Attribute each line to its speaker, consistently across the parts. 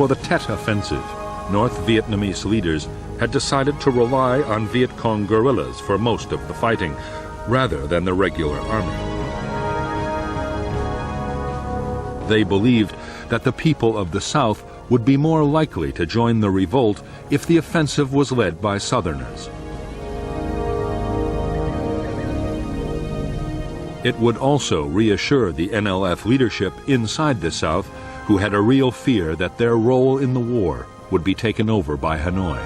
Speaker 1: For the Tet Offensive, North Vietnamese leaders had decided to rely on Vietcong guerrillas for most of the fighting, rather than the regular army. They believed that the people of the South would be more likely to join the revolt if the offensive was led by Southerners. It would also reassure the NLF leadership inside the South, who had a real fear that their role in the war would be taken over by Hanoi.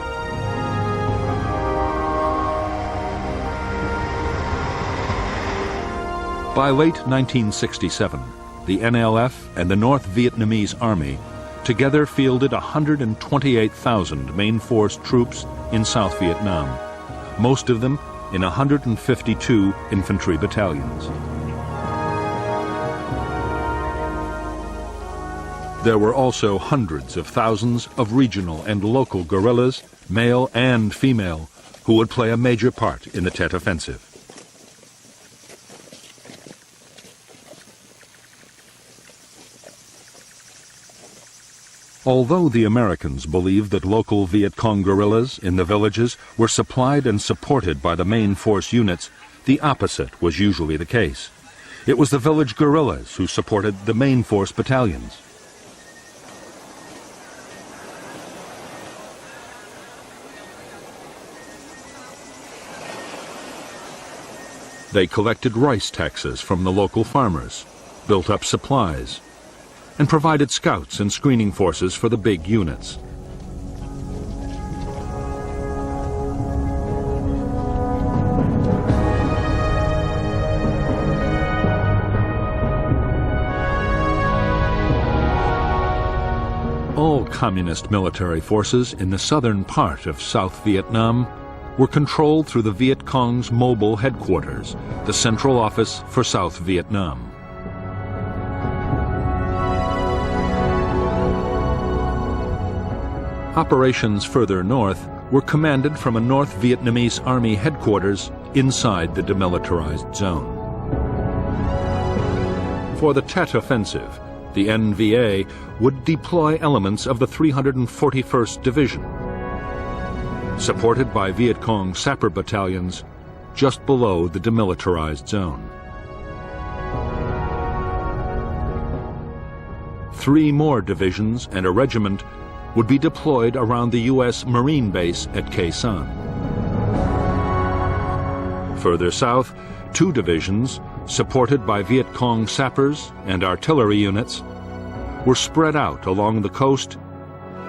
Speaker 1: By late 1967, the NLF and the North Vietnamese Army together fielded 128,000 main force troops in South Vietnam, most of them in 152 infantry battalions. There were also hundreds of thousands of regional and local guerrillas, male and female, who would play a major part in the Tet Offensive. Although the Americans believed that local Vietcong guerrillas in the villages were supplied and supported by the main force units, the opposite was usually the case. It was the village guerrillas who supported the main force battalions. They collected rice taxes from the local farmers, built up supplies, and provided scouts and screening forces for the big units. All communist military forces in the southern part of South Vietnam were controlled through the Viet Cong's mobile headquarters, the Central Office for South Vietnam. Operations further north were commanded from a North Vietnamese Army headquarters inside the demilitarized zone. For the Tet Offensive, the NVA would deploy elements of the 341st Division, supported by Viet Cong sapper battalions just below the demilitarized zone. 3 more divisions and a regiment would be deployed around the U.S. Marine base at Khe Sanh. Further south, 2 divisions, supported by Viet Cong sappers and artillery units, were spread out along the coast,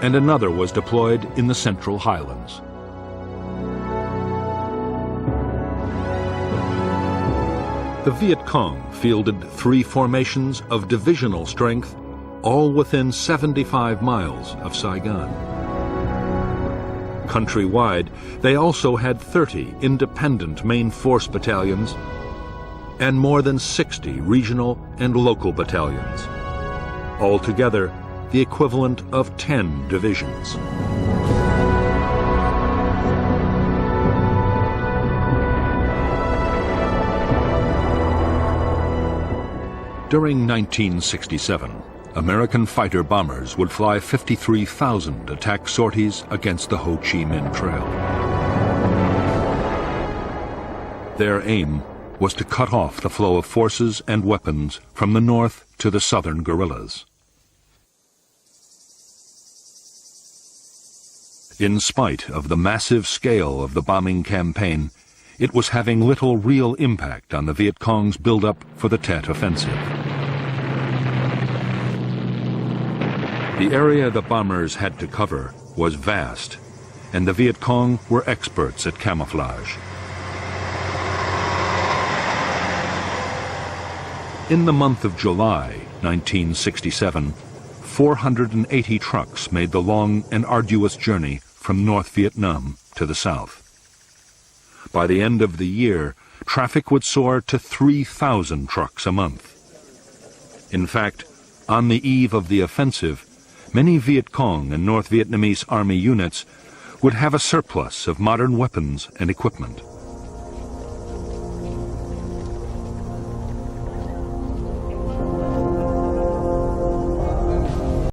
Speaker 1: and another was deployed in the Central Highlands. The Viet Cong fielded 3 formations of divisional strength, all within 75 miles of Saigon. Countrywide, they also had 30 independent main force battalions and more than 60 regional and local battalions. Altogether, the equivalent of 10 divisions. During 1967, American fighter bombers would fly 53,000 attack sorties against the Ho Chi Minh Trail. Their aim was to cut off the flow of forces and weapons from the north to the southern guerrillas. In spite of the massive scale of the bombing campaign, it was having little real impact on the Viet Cong's build-up for the Tet Offensive. The area the bombers had to cover was vast, and the Viet Cong were experts at camouflage. In the month of July 1967, 480 trucks made the long and arduous journey from North Vietnam to the south. By the end of the year, traffic would soar to 3,000 trucks a month. In fact, on the eve of the offensive, many Viet Cong and North Vietnamese Army units would have a surplus of modern weapons and equipment.